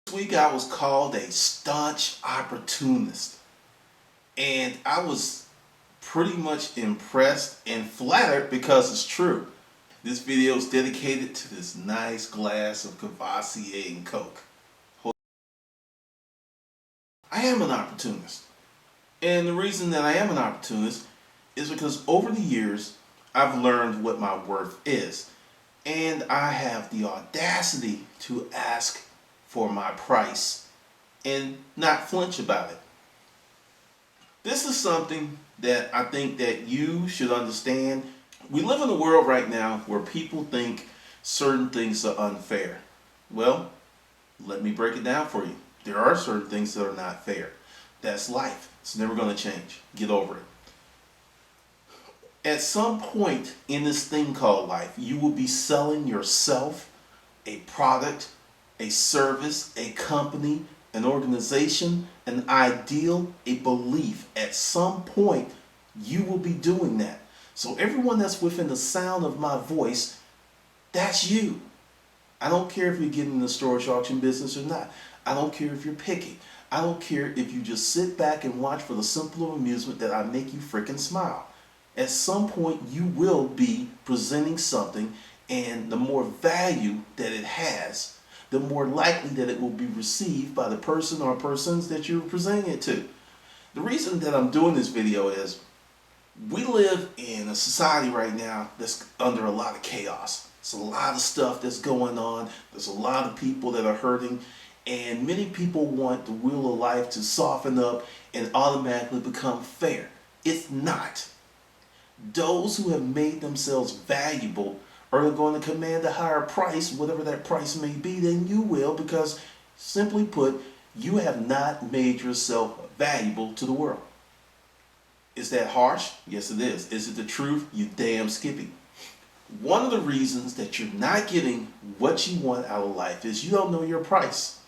This week I was called a staunch opportunist, and I was pretty much impressed and flattered because it's true. This video is dedicated to this nice glass of Cavassier and Coke. I am an opportunist, and the reason that I am an opportunist is because over the years I've learned what my worth is, and I have the audacity to ask for my price and not flinch about it. This is something that I think that you should understand. We live in a world right now where people think certain things are unfair. Well, let me break it down for you. There are certain things that are not fair. That's life. It's never going to change. Get over it. At some point in this thing called life, you will be selling yourself, a product, a service, a company, an organization, an ideal, a belief. At some point, you will be doing that. So everyone that's within the sound of my voice, that's you. I don't care if you're getting in the storage auction business or not. I don't care if you're picky. I don't care if you just sit back and watch for the simple amusement that I make you freaking smile. At some point, you will be presenting something, and the more value that it has, the more likely that it will be received by the person or persons that you're presenting it to. The reason that I'm doing this video is we live in a society right now that's under a lot of chaos. There's a lot of stuff that's going on. There's a lot of people that are hurting, and many people want the wheel of life to soften up and automatically become fair. It's not. Those who have made themselves valuable are going to command a higher price, whatever that price may be, than you will, because simply put, you have not made yourself valuable to the world. Is that harsh? Yes, it is. Is it the truth? You damn skippy. One of the reasons that you're not getting what you want out of life is you don't know your price.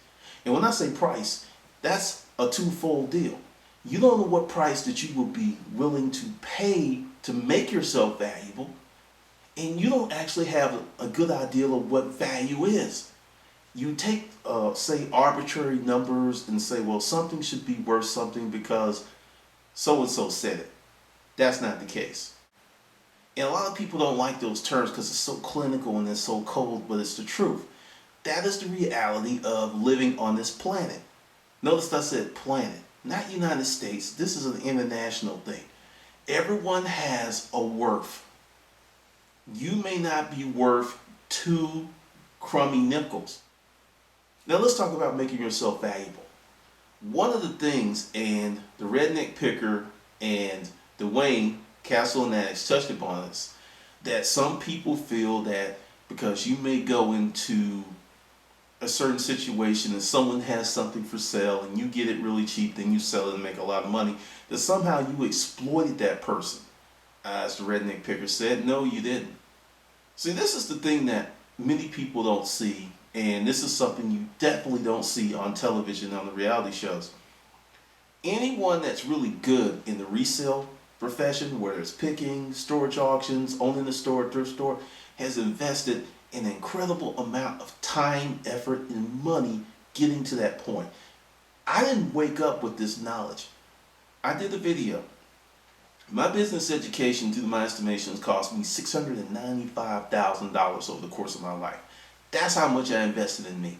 And when I say price, that's a twofold deal. You don't know what price that you will be willing to pay to make yourself valuable, and you don't actually have a good idea of what value is. You take, say, arbitrary numbers and say, well, something should be worth something because so-and-so said it. That's not the case. And a lot of people don't like those terms because it's so clinical and it's so cold, but it's the truth. That is the reality of living on this planet. Notice I said planet, not United States. This is an international thing. Everyone has a worth. You may not be worth 2 crummy nickels. Now let's talk about making yourself valuable. One of the things, and the Redneck Picker and Dwayne Castellanatics touched upon this, that some people feel that because you may go into a certain situation and someone has something for sale and you get it really cheap, then you sell it and make a lot of money, that somehow you exploited that person. As the Redneck Picker said, no, you didn't. See, this is the thing that many people don't see, and this is something you definitely don't see on television, on the reality shows. Anyone that's really good in the resale profession, whether it's picking, storage auctions, owning a store, thrift store, has invested an incredible amount of time, effort, and money getting to that point. I didn't wake up with this knowledge. I did a video. My business education, to my estimations, cost me $695,000 over the course of my life. That's how much I invested in me.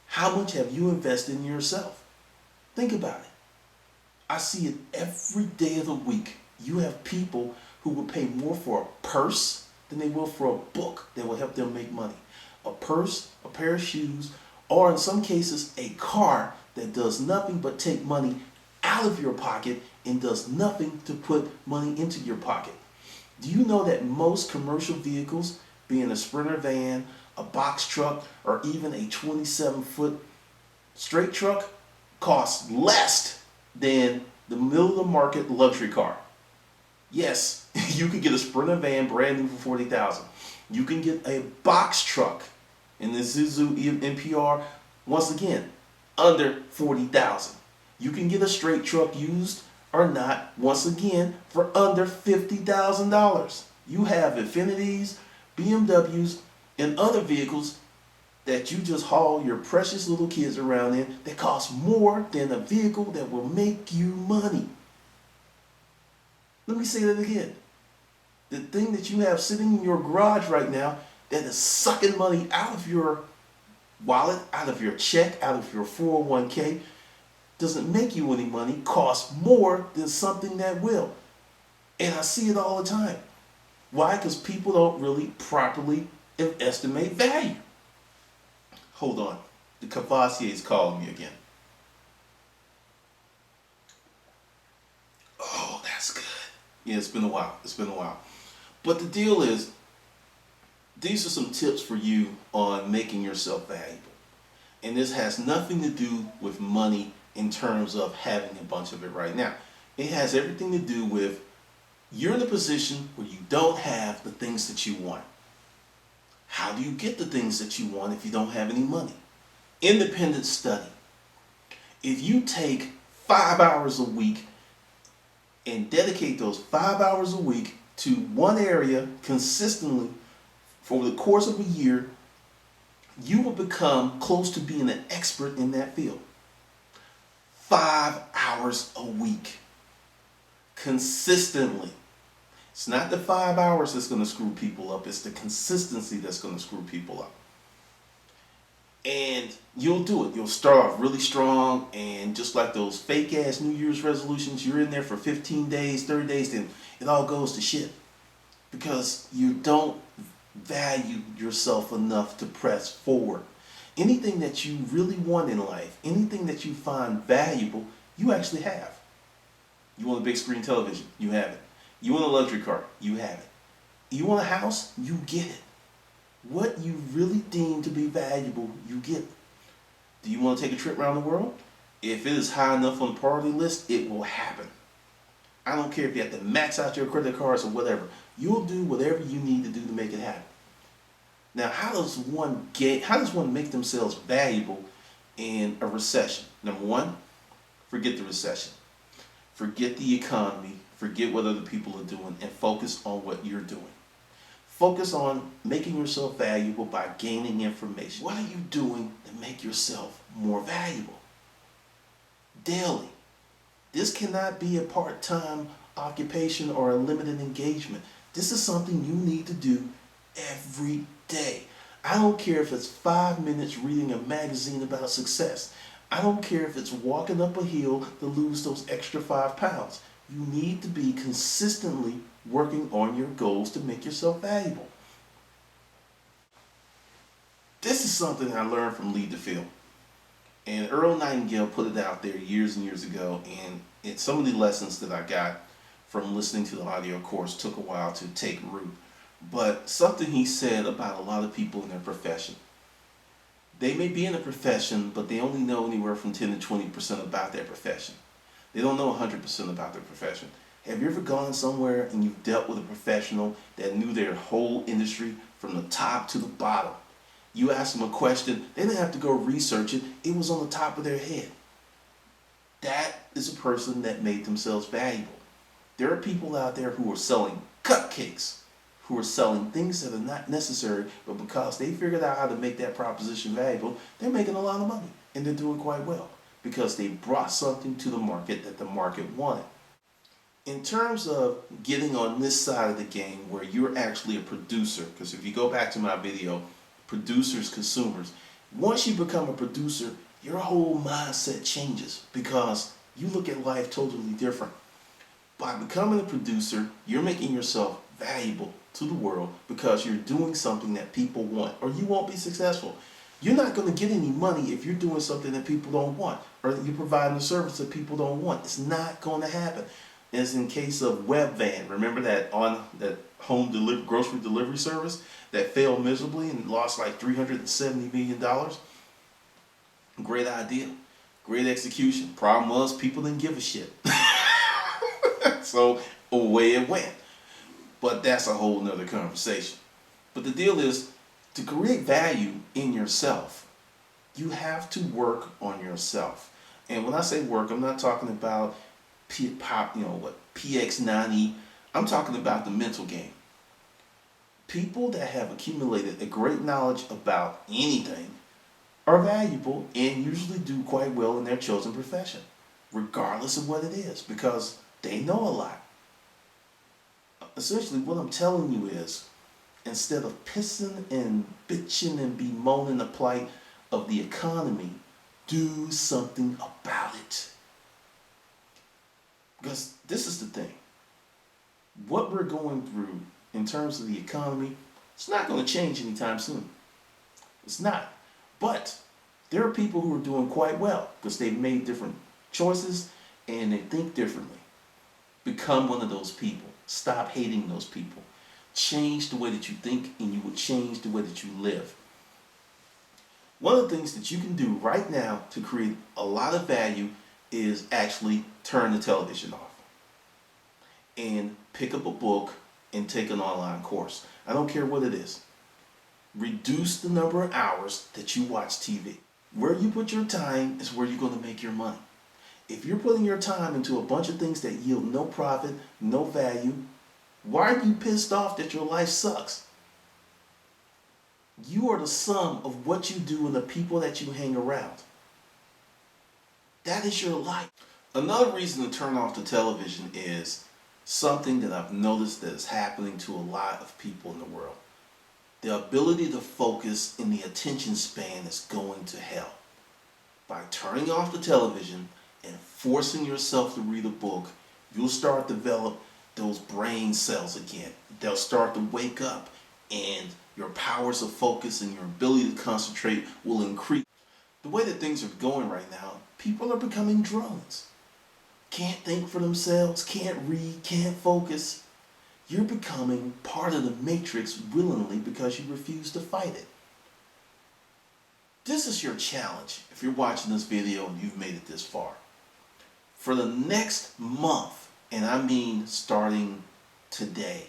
How much have you invested in yourself? Think about it. I see it every day of the week. You have people who will pay more for a purse than they will for a book that will help them make money. A purse, a pair of shoes, or in some cases a car that does nothing but take money out of your pocket and does nothing to put money into your pocket. Do you know that most commercial vehicles, being a Sprinter van, a box truck, or even a 27-foot straight truck, cost less than the middle of the market luxury car? Yes, you can get a Sprinter van brand new for $40,000. You can get a box truck in the Isuzu NPR, once again, under $40,000. You can get a straight truck used or not, once again, for under $50,000. You have Infinitis, BMWs, and other vehicles that you just haul your precious little kids around in that costs more than a vehicle that will make you money. Let me say that again. The thing that you have sitting in your garage right now that is sucking money out of your wallet, out of your check, out of your 401k, doesn't make you any money, costs more than something that will. And I see it all the time. Why? Because people don't really properly estimate value. Hold on. The Cavassier is calling me again. Oh, that's good. Yeah, it's been a while. But the deal is, these are some tips for you on making yourself valuable. And this has nothing to do with money in terms of having a bunch of it right now. It has everything to do with you're in a position where you don't have the things that you want. How do you get the things that you want if you don't have any money? Independent study. If you take 5 hours a week and dedicate those 5 hours a week to one area consistently for the course of a year, you will become close to being an expert in that field. 5 hours a week. Consistently. It's not the 5 hours that's going to screw people up. It's the consistency that's going to screw people up. And you'll do it. You'll start off really strong, and just like those fake ass New Year's resolutions, you're in there for 15 days, 30 days, then it all goes to shit. Because you don't value yourself enough to press forward. Anything that you really want in life, anything that you find valuable, you actually have. You want a big screen television? You have it. You want a luxury car? You have it. You want a house? You get it. What you really deem to be valuable, you get it. Do you want to take a trip around the world? If it is high enough on the priority list, it will happen. I don't care if you have to max out your credit cards or whatever. You'll do whatever you need to do to make it happen. Now, how does one make themselves valuable in a recession? Number one, forget the recession. Forget the economy. Forget what other people are doing and focus on what you're doing. Focus on making yourself valuable by gaining information. What are you doing to make yourself more valuable? Daily. This cannot be a part-time occupation or a limited engagement. This is something you need to do every day. I don't care if it's 5 minutes reading a magazine about success. I don't care if it's walking up a hill to lose those extra 5 pounds. You need to be consistently working on your goals to make yourself valuable. This is something I learned from Lead to Field. And Earl Nightingale put it out there years and years ago, and some of the lessons that I got from listening to the audio course took a while to take root. But something he said about a lot of people in their profession. They may be in a profession, but they only know anywhere from 10 to 20% about their profession. They don't know 100% about their profession. Have you ever gone somewhere and you've dealt with a professional that knew their whole industry from the top to the bottom? You ask them a question, they didn't have to go research it. It was on the top of their head. That is a person that made themselves valuable. There are people out there who are selling cupcakes, who are selling things that are not necessary, but because they figured out how to make that proposition valuable, they're making a lot of money, and they're doing quite well because they brought something to the market that the market wanted. In terms of getting on this side of the game where you're actually a producer, because if you go back to my video, producers, consumers, once you become a producer, your whole mindset changes because you look at life totally different. By becoming a producer, you're making yourself valuable to the world because you're doing something that people want, or you won't be successful. You're not going to get any money if you're doing something that people don't want, or you're providing a service that people don't want. It's not going to happen. As in case of Webvan, remember that home grocery delivery service that failed miserably and lost like $370 million? Great idea, great execution. Problem was people didn't give a shit. So away it went. But that's a whole nother conversation. But the deal is, to create value in yourself, you have to work on yourself. And when I say work, I'm not talking about PX90. I'm talking about the mental game. People that have accumulated a great knowledge about anything, are valuable and usually do quite well in their chosen profession, regardless of what it is, because they know a lot. Essentially, what I'm telling you is, instead of pissing and bitching and bemoaning the plight of the economy, do something about it. Because this is the thing. What we're going through in terms of the economy, it's not going to change anytime soon. It's not. But there are people who are doing quite well because they've made different choices and they think differently. Become one of those people. Stop hating those people. Change the way that you think and you will change the way that you live. One of the things that you can do right now to create a lot of value is actually turn the television off and pick up a book and take an online course. I don't care what it is. Reduce the number of hours that you watch TV. Where you put your time is where you're going to make your money. If you're putting your time into a bunch of things that yield no profit, no value, why are you pissed off that your life sucks? You are the sum of what you do and the people that you hang around. That is your life. Another reason to turn off the television is something that I've noticed that is happening to a lot of people in the world. The ability to focus and the attention span is going to hell. By turning off the television and forcing yourself to read a book, you'll start to develop those brain cells again. They'll start to wake up and your powers of focus and your ability to concentrate will increase. The way that things are going right now, people are becoming drones. Can't think for themselves, can't read, can't focus. You're becoming part of the matrix willingly because you refuse to fight it. This is your challenge if you're watching this video and you've made it this far. For the next month, and I mean starting today,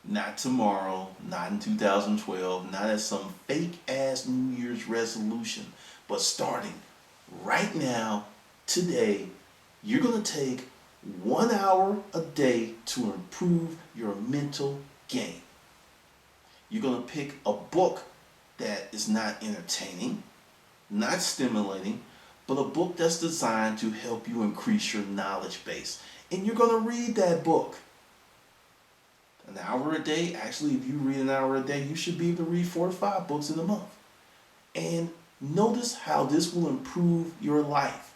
not tomorrow, not in 2012, not as some fake ass New Year's resolution, but starting right now, today, you're going to take 1 hour a day to improve your mental game. You're going to pick a book that is not entertaining, not stimulating, but a book that's designed to help you increase your knowledge base. And you're going to read that book. An hour a day, actually if you read an hour a day, you should be able to read 4 or 5 books in a month. And notice how this will improve your life.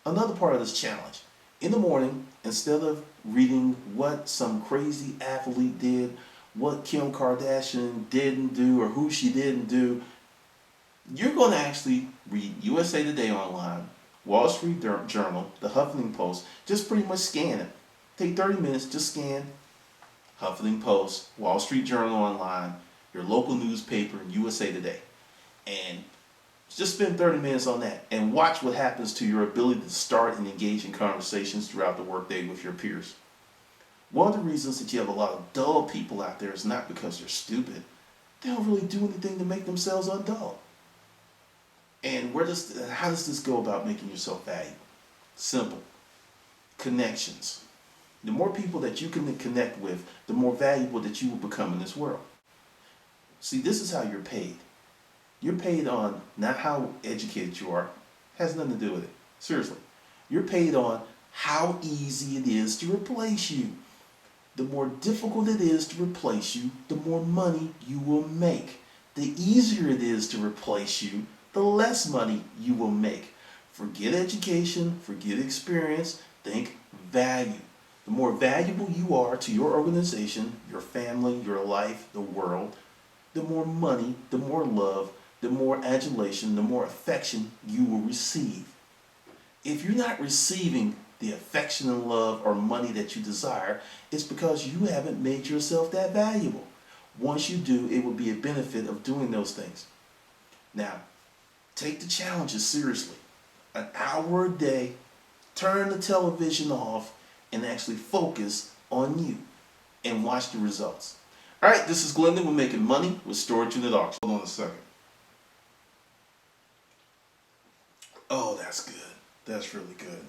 Another part of this challenge. In the morning, instead of reading what some crazy athlete did, what Kim Kardashian didn't do, or who she didn't do, you're going to actually read USA Today online, Wall Street Journal, the Huffington Post. Just pretty much scan it. Take 30 minutes, just scan Huffington Post, Wall Street Journal online, your local newspaper, and USA Today. And just spend 30 minutes on that and watch what happens to your ability to start and engage in conversations throughout the workday with your peers. One of the reasons that you have a lot of dull people out there is not because they're stupid. They don't really do anything to make themselves undull. And how does this go about making yourself valuable? Simple. Connections. The more people that you can connect with, the more valuable that you will become in this world. See, this is how you're paid. You're paid on not how educated you are. It has nothing to do with it. Seriously. You're paid on how easy it is to replace you. The more difficult it is to replace you, the more money you will make. The easier it is to replace you, the less money you will make. Forget education, forget experience, think value. The more valuable you are to your organization, your family, your life, the world, the more money, the more love, the more adulation, the more affection you will receive. If you're not receiving the affection and love or money that you desire, it's because you haven't made yourself that valuable. Once you do, it will be a benefit of doing those things. Now, take the challenges seriously. An hour a day, turn the television off, and actually focus on you and watch the results. All right, this is Glendon. We're making money with storage unit auction. Hold on a second. Oh, that's good. That's really good.